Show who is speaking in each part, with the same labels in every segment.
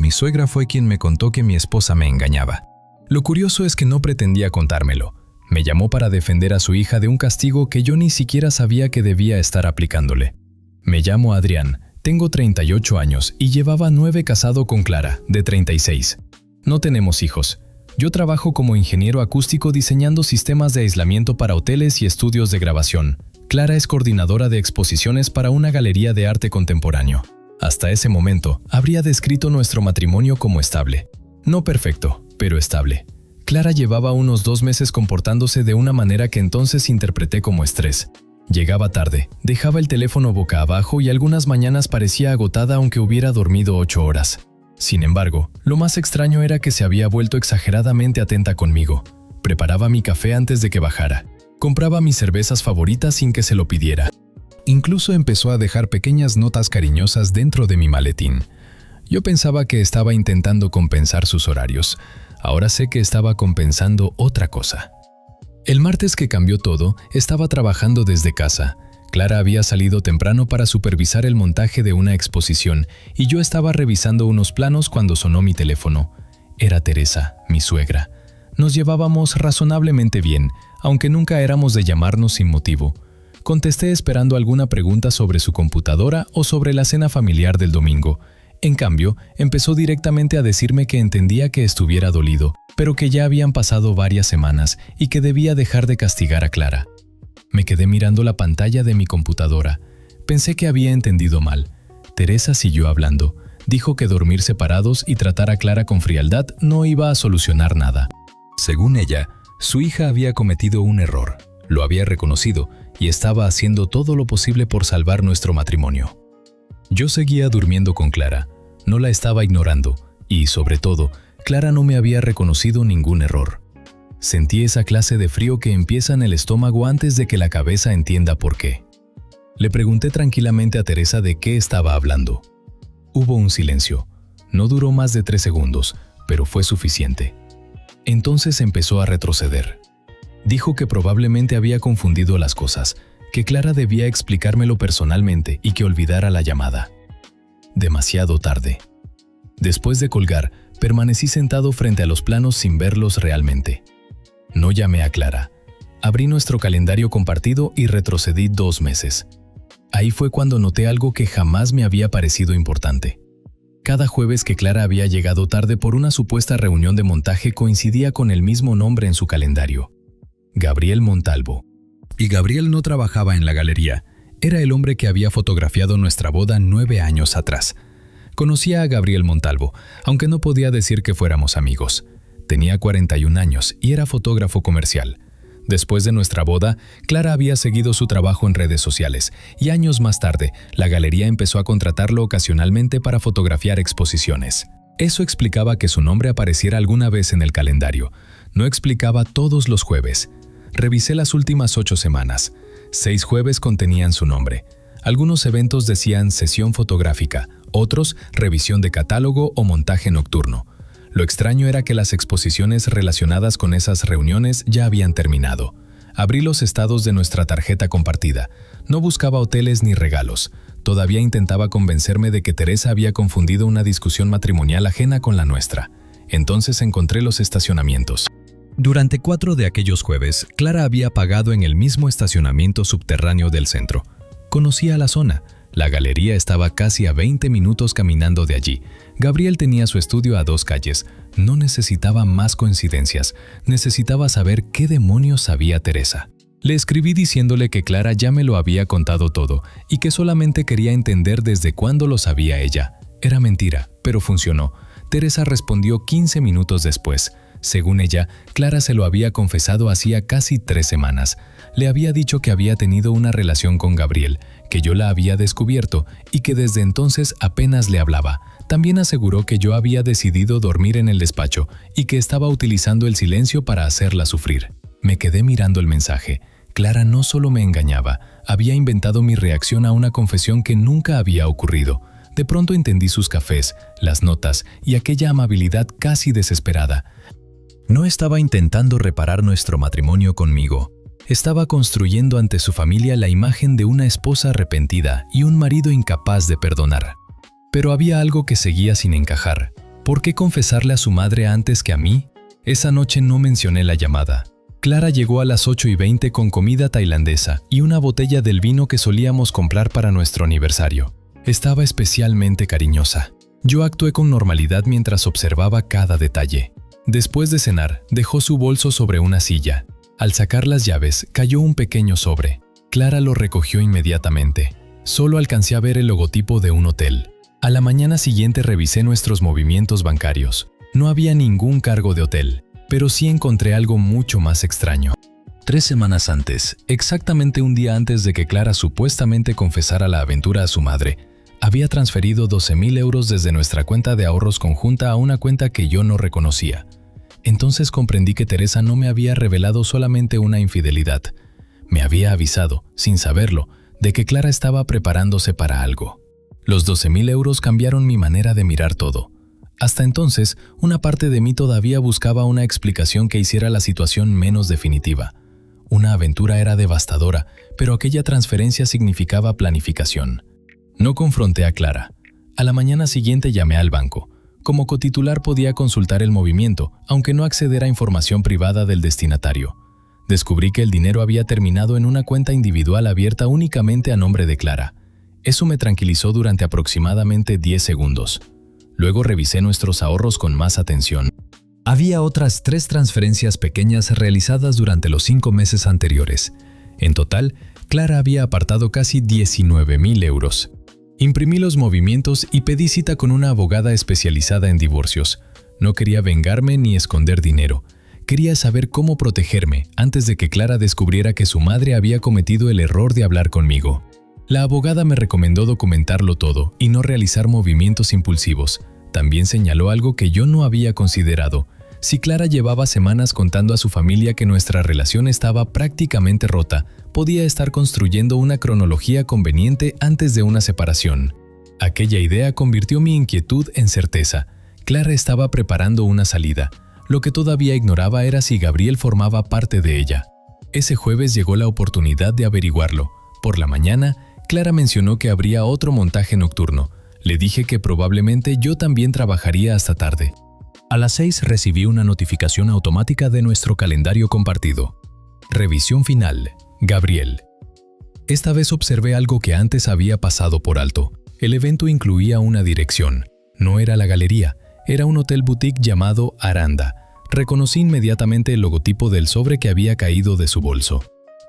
Speaker 1: mi suegra fue quien me contó que mi esposa me engañaba. Lo curioso es que no pretendía contármelo. Me llamó para defender a su hija de un castigo que yo ni siquiera sabía que debía estar aplicándole. Me llamo Adrián, tengo 38 años y llevaba 9 casado con Clara, de 36. No tenemos hijos. Yo trabajo como ingeniero acústico diseñando sistemas de aislamiento para hoteles y estudios de grabación. Clara es coordinadora de exposiciones para una galería de arte contemporáneo. Hasta ese momento, habría descrito nuestro matrimonio como estable. No perfecto, pero estable. Clara llevaba unos 2 meses comportándose de una manera que entonces interpreté como estrés. Llegaba tarde, dejaba el teléfono boca abajo y algunas mañanas parecía agotada aunque hubiera dormido 8 horas. Sin embargo, lo más extraño era que se había vuelto exageradamente atenta conmigo. Preparaba mi café antes de que bajara. Compraba mis cervezas favoritas sin que se lo pidiera. Incluso empezó a dejar pequeñas notas cariñosas dentro de mi maletín. Yo pensaba que estaba intentando compensar sus horarios. Ahora sé que estaba compensando otra cosa. El martes que cambió todo, estaba trabajando desde casa. Clara había salido temprano para supervisar el montaje de una exposición y yo estaba revisando unos planos cuando sonó mi teléfono. Era Teresa, mi suegra. Nos llevábamos razonablemente bien, aunque nunca éramos de llamarnos sin motivo. Contesté esperando alguna pregunta sobre su computadora o sobre la cena familiar del domingo. En cambio, empezó directamente a decirme que entendía que estuviera dolido, pero que ya habían pasado varias semanas y que debía dejar de castigar a Clara. Me quedé mirando la pantalla de mi computadora. Pensé que había entendido mal. Teresa siguió hablando. Dijo que dormir separados y tratar a Clara con frialdad no iba a solucionar nada. Según ella, su hija había cometido un error. Lo había reconocido y estaba haciendo todo lo posible por salvar nuestro matrimonio. Yo seguía durmiendo con Clara. No la estaba ignorando y, sobre todo, Clara no me había reconocido ningún error. Sentí esa clase de frío que empieza en el estómago antes de que la cabeza entienda por qué. Le pregunté tranquilamente a Teresa de qué estaba hablando. Hubo un silencio. No duró más de 3 segundos, pero fue suficiente. Entonces empezó a retroceder. Dijo que probablemente había confundido las cosas, que Clara debía explicármelo personalmente y que olvidara la llamada. Demasiado tarde. Después de colgar, permanecí sentado frente a los planos sin verlos realmente. No llamé a Clara. Abrí nuestro calendario compartido y retrocedí 2 meses. Ahí fue cuando noté algo que jamás me había parecido importante. Cada jueves que Clara había llegado tarde por una supuesta reunión de montaje coincidía con el mismo nombre en su calendario: Gabriel Montalvo. Y Gabriel no trabajaba en la galería. Era el hombre que había fotografiado nuestra boda 9 años atrás. Conocía a Gabriel Montalvo, aunque no podía decir que fuéramos amigos. Tenía 41 años y era fotógrafo comercial. Después de nuestra boda, Clara había seguido su trabajo en redes sociales y años más tarde, la galería empezó a contratarlo ocasionalmente para fotografiar exposiciones. Eso explicaba que su nombre apareciera alguna vez en el calendario. No explicaba todos los jueves. Revisé las últimas 8 semanas. 6 jueves contenían su nombre. Algunos eventos decían sesión fotográfica, otros revisión de catálogo o montaje nocturno. Lo extraño era que las exposiciones relacionadas con esas reuniones ya habían terminado. Abrí los estados de nuestra tarjeta compartida. No buscaba hoteles ni regalos. Todavía intentaba convencerme de que Teresa había confundido una discusión matrimonial ajena con la nuestra. Entonces encontré los estacionamientos. Durante 4 de aquellos jueves, Clara había pagado en el mismo estacionamiento subterráneo del centro. Conocía la zona. La galería estaba casi a 20 minutos caminando de allí. Gabriel tenía su estudio a 2 calles. No necesitaba más coincidencias. Necesitaba saber qué demonios sabía Teresa. Le escribí diciéndole que Clara ya me lo había contado todo y que solamente quería entender desde cuándo lo sabía ella. Era mentira, pero funcionó. Teresa respondió 15 minutos después. Según ella, Clara se lo había confesado hacía casi 3 semanas. Le había dicho que había tenido una relación con Gabriel, que yo la había descubierto y que desde entonces apenas le hablaba. También aseguró que yo había decidido dormir en el despacho y que estaba utilizando el silencio para hacerla sufrir. Me quedé mirando el mensaje. Clara no solo me engañaba, había inventado mi reacción a una confesión que nunca había ocurrido. De pronto entendí sus cafés, las notas y aquella amabilidad casi desesperada. No estaba intentando reparar nuestro matrimonio conmigo. Estaba construyendo ante su familia la imagen de una esposa arrepentida y un marido incapaz de perdonar. Pero había algo que seguía sin encajar. ¿Por qué confesarle a su madre antes que a mí? Esa noche no mencioné la llamada. Clara llegó a las 8:20 con comida tailandesa y una botella del vino que solíamos comprar para nuestro aniversario. Estaba especialmente cariñosa. Yo actué con normalidad mientras observaba cada detalle. Después de cenar, dejó su bolso sobre una silla. Al sacar las llaves, cayó un pequeño sobre. Clara lo recogió inmediatamente. Solo alcancé a ver el logotipo de un hotel. A la mañana siguiente revisé nuestros movimientos bancarios. No había ningún cargo de hotel, pero sí encontré algo mucho más extraño. 3 semanas antes, exactamente un día antes de que Clara supuestamente confesara la aventura a su madre, había transferido 12,000 euros desde nuestra cuenta de ahorros conjunta a una cuenta que yo no reconocía. Entonces comprendí que Teresa no me había revelado solamente una infidelidad. Me había avisado, sin saberlo, de que Clara estaba preparándose para algo. Los 12,000 euros cambiaron mi manera de mirar todo. Hasta entonces, una parte de mí todavía buscaba una explicación que hiciera la situación menos definitiva. Una aventura era devastadora, pero aquella transferencia significaba planificación. No confronté a Clara. A la mañana siguiente llamé al banco. Como cotitular podía consultar el movimiento, aunque no acceder a información privada del destinatario. Descubrí que el dinero había terminado en una cuenta individual abierta únicamente a nombre de Clara. Eso me tranquilizó durante aproximadamente 10 segundos. Luego revisé nuestros ahorros con más atención. Había otras 3 transferencias pequeñas realizadas durante los 5 meses anteriores. En total, Clara había apartado casi 19,000 euros. Imprimí los movimientos y pedí cita con una abogada especializada en divorcios. No quería vengarme ni esconder dinero. Quería saber cómo protegerme antes de que Clara descubriera que su madre había cometido el error de hablar conmigo. La abogada me recomendó documentarlo todo y no realizar movimientos impulsivos. También señaló algo que yo no había considerado. Si Clara llevaba semanas contando a su familia que nuestra relación estaba prácticamente rota, podía estar construyendo una cronología conveniente antes de una separación. Aquella idea convirtió mi inquietud en certeza. Clara estaba preparando una salida. Lo que todavía ignoraba era si Gabriel formaba parte de ella. Ese jueves llegó la oportunidad de averiguarlo. Por la mañana, Clara mencionó que habría otro montaje nocturno. Le dije que probablemente yo también trabajaría hasta tarde. A las 6 recibí una notificación automática de nuestro calendario compartido. Revisión final. Gabriel. Esta vez observé algo que antes había pasado por alto. El evento incluía una dirección. No era la galería, era un hotel boutique llamado Aranda. Reconocí inmediatamente el logotipo del sobre que había caído de su bolso.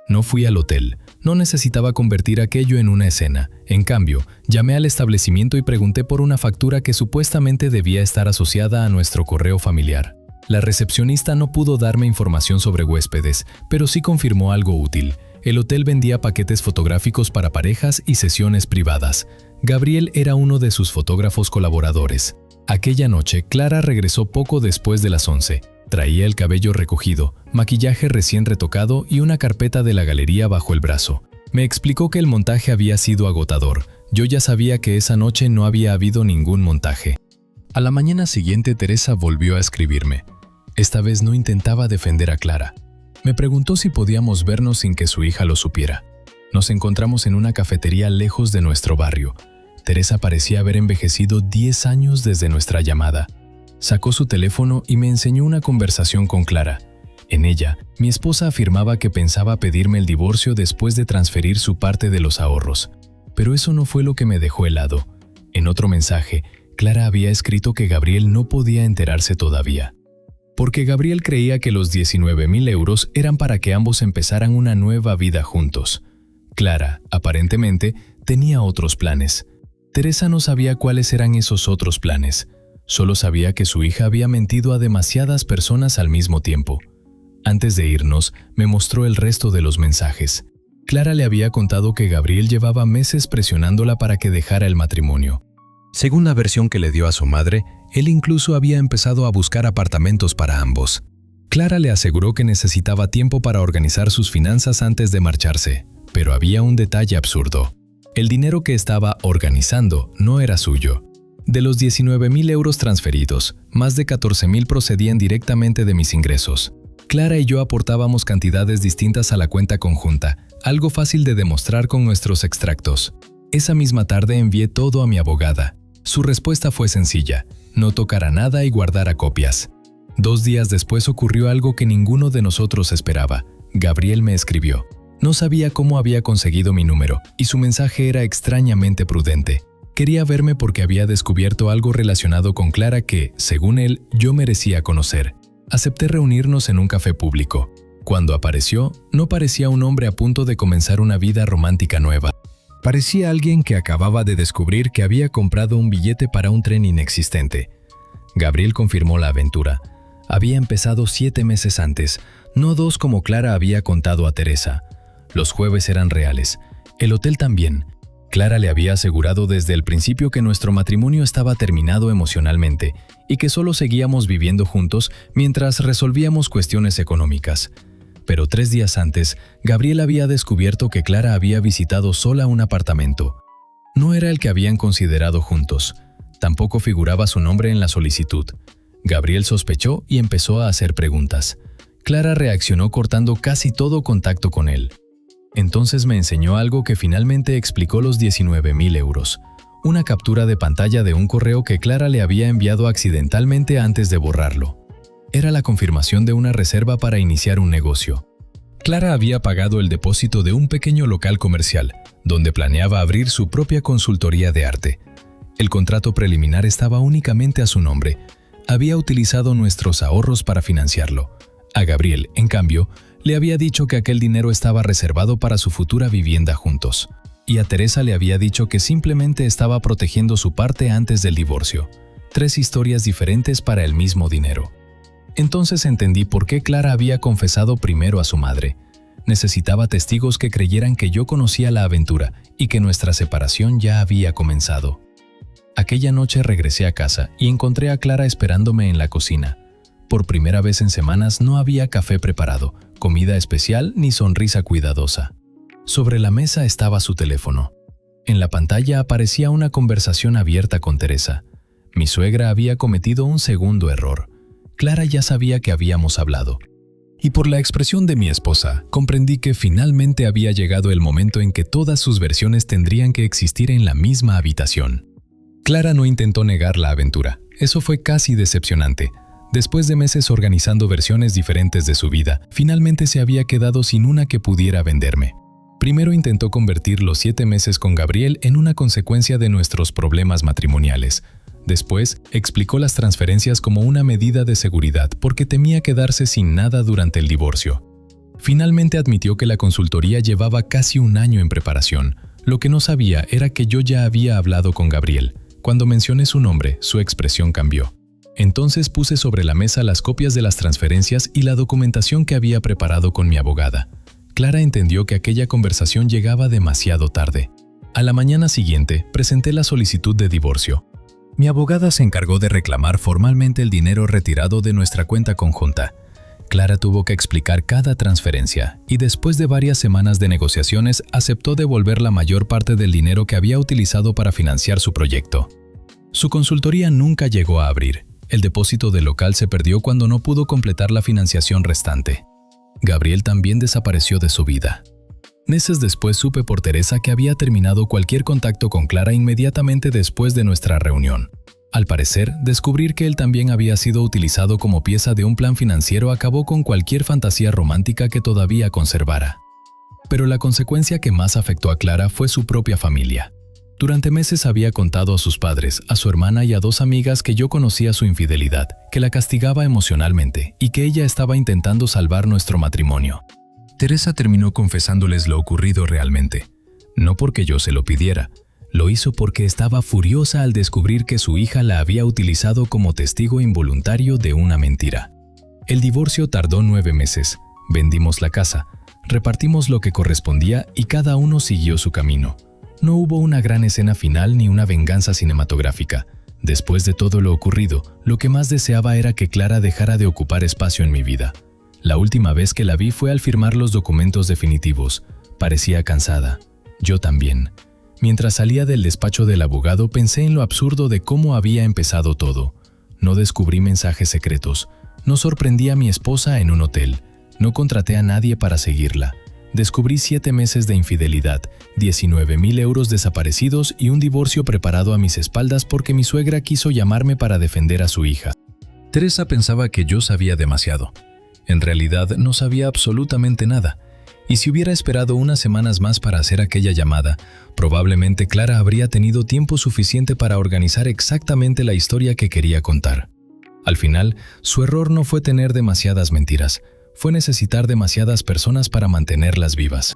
Speaker 1: No fui al hotel. No necesitaba convertir aquello en una escena. En cambio, llamé al establecimiento y pregunté por una factura que supuestamente debía estar asociada a nuestro correo familiar. La recepcionista no pudo darme información sobre huéspedes, pero sí confirmó algo útil. El hotel vendía paquetes fotográficos para parejas y sesiones privadas. Gabriel era uno de sus fotógrafos colaboradores. Aquella noche, Clara regresó poco después de las 11. Traía el cabello recogido, maquillaje recién retocado y una carpeta de la galería bajo el brazo. Me explicó que el montaje había sido agotador. Yo ya sabía que esa noche no había habido ningún montaje. A la mañana siguiente, Teresa volvió a escribirme. Esta vez no intentaba defender a Clara. Me preguntó si podíamos vernos sin que su hija lo supiera. Nos encontramos en una cafetería lejos de nuestro barrio. Teresa parecía haber envejecido 10 años desde nuestra llamada. Sacó su teléfono y me enseñó una conversación con Clara. En ella, mi esposa afirmaba que pensaba pedirme el divorcio después de transferir su parte de los ahorros. Pero eso no fue lo que me dejó helado. En otro mensaje, Clara había escrito que Gabriel no podía enterarse todavía. Porque Gabriel creía que los 19,000 euros eran para que ambos empezaran una nueva vida juntos. Clara, aparentemente, tenía otros planes. Teresa no sabía cuáles eran esos otros planes. Solo sabía que su hija había mentido a demasiadas personas al mismo tiempo. Antes de irnos, me mostró el resto de los mensajes. Clara le había contado que Gabriel llevaba meses presionándola para que dejara el matrimonio. Según la versión que le dio a su madre, él incluso había empezado a buscar apartamentos para ambos. Clara le aseguró que necesitaba tiempo para organizar sus finanzas antes de marcharse, pero había un detalle absurdo. El dinero que estaba organizando no era suyo. De los 19,000 euros transferidos, más de 14,000 procedían directamente de mis ingresos. Clara y yo aportábamos cantidades distintas a la cuenta conjunta, algo fácil de demostrar con nuestros extractos. Esa misma tarde envié todo a mi abogada. Su respuesta fue sencilla: no tocara nada y guardara copias. 2 días después ocurrió algo que ninguno de nosotros esperaba. Gabriel me escribió. No sabía cómo había conseguido mi número, y su mensaje era extrañamente prudente. Quería verme porque había descubierto algo relacionado con Clara que, según él, yo merecía conocer. Acepté reunirnos en un café público. Cuando apareció, no parecía un hombre a punto de comenzar una vida romántica nueva. Parecía alguien que acababa de descubrir que había comprado un billete para un tren inexistente. Gabriel confirmó la aventura. Había empezado 7 meses antes, no 2 como Clara había contado a Teresa. Los jueves eran reales. El hotel también. Clara le había asegurado desde el principio que nuestro matrimonio estaba terminado emocionalmente y que solo seguíamos viviendo juntos mientras resolvíamos cuestiones económicas. Pero 3 días antes, Gabriel había descubierto que Clara había visitado sola un apartamento. No era el que habían considerado juntos. Tampoco figuraba su nombre en la solicitud. Gabriel sospechó y empezó a hacer preguntas. Clara reaccionó cortando casi todo contacto con él. Entonces me enseñó algo que finalmente explicó los 19.000 euros. Una captura de pantalla de un correo que Clara le había enviado accidentalmente antes de borrarlo. Era la confirmación de una reserva para iniciar un negocio. Clara había pagado el depósito de un pequeño local comercial, donde planeaba abrir su propia consultoría de arte. El contrato preliminar estaba únicamente a su nombre. Había utilizado nuestros ahorros para financiarlo. A Gabriel, en cambio, le había dicho que aquel dinero estaba reservado para su futura vivienda juntos. Y a Teresa le había dicho que simplemente estaba protegiendo su parte antes del divorcio. 3 historias diferentes para el mismo dinero. Entonces entendí por qué Clara había confesado primero a su madre. Necesitaba testigos que creyeran que yo conocía la aventura y que nuestra separación ya había comenzado. Aquella noche regresé a casa y encontré a Clara esperándome en la cocina. Por primera vez en semanas no había café preparado, comida especial ni sonrisa cuidadosa. Sobre la mesa estaba su teléfono. En la pantalla aparecía una conversación abierta con Teresa. Mi suegra había cometido un segundo error. Clara ya sabía que habíamos hablado. Y por la expresión de mi esposa, comprendí que finalmente había llegado el momento en que todas sus versiones tendrían que existir en la misma habitación. Clara no intentó negar la aventura. Eso fue casi decepcionante. Después de meses organizando versiones diferentes de su vida, finalmente se había quedado sin una que pudiera venderme. Primero intentó convertir los 7 meses con Gabriel en una consecuencia de nuestros problemas matrimoniales. Después, explicó las transferencias como una medida de seguridad porque temía quedarse sin nada durante el divorcio. Finalmente admitió que la consultoría llevaba casi 1 año en preparación. Lo que no sabía era que yo ya había hablado con Gabriel. Cuando mencioné su nombre, su expresión cambió. Entonces puse sobre la mesa las copias de las transferencias y la documentación que había preparado con mi abogada. Clara entendió que aquella conversación llegaba demasiado tarde. A la mañana siguiente, presenté la solicitud de divorcio. Mi abogada se encargó de reclamar formalmente el dinero retirado de nuestra cuenta conjunta. Clara tuvo que explicar cada transferencia y después de varias semanas de negociaciones aceptó devolver la mayor parte del dinero que había utilizado para financiar su proyecto. Su consultoría nunca llegó a abrir. El depósito del local se perdió cuando no pudo completar la financiación restante. Gabriel también desapareció de su vida. Meses después supe por Teresa que había terminado cualquier contacto con Clara inmediatamente después de nuestra reunión. Al parecer, descubrir que él también había sido utilizado como pieza de un plan financiero acabó con cualquier fantasía romántica que todavía conservara. Pero la consecuencia que más afectó a Clara fue su propia familia. Durante meses había contado a sus padres, a su hermana y a 2 amigas que yo conocía su infidelidad, que la castigaba emocionalmente y que ella estaba intentando salvar nuestro matrimonio. Teresa terminó confesándoles lo ocurrido realmente. No porque yo se lo pidiera. Lo hizo porque estaba furiosa al descubrir que su hija la había utilizado como testigo involuntario de una mentira. El divorcio tardó 9 meses. Vendimos la casa, repartimos lo que correspondía y cada uno siguió su camino. No hubo una gran escena final ni una venganza cinematográfica. Después de todo lo ocurrido, lo que más deseaba era que Clara dejara de ocupar espacio en mi vida. La última vez que la vi fue al firmar los documentos definitivos. Parecía cansada. Yo también. Mientras salía del despacho del abogado, pensé en lo absurdo de cómo había empezado todo. No descubrí mensajes secretos. No sorprendí a mi esposa en un hotel. No contraté a nadie para seguirla. Descubrí 7 meses de infidelidad, 19.000 euros desaparecidos y un divorcio preparado a mis espaldas porque mi suegra quiso llamarme para defender a su hija. Teresa pensaba que yo sabía demasiado. En realidad no sabía absolutamente nada. Y si hubiera esperado unas semanas más para hacer aquella llamada, probablemente Clara habría tenido tiempo suficiente para organizar exactamente la historia que quería contar. Al final, su error no fue tener demasiadas mentiras, fue necesitar demasiadas personas para mantenerlas vivas.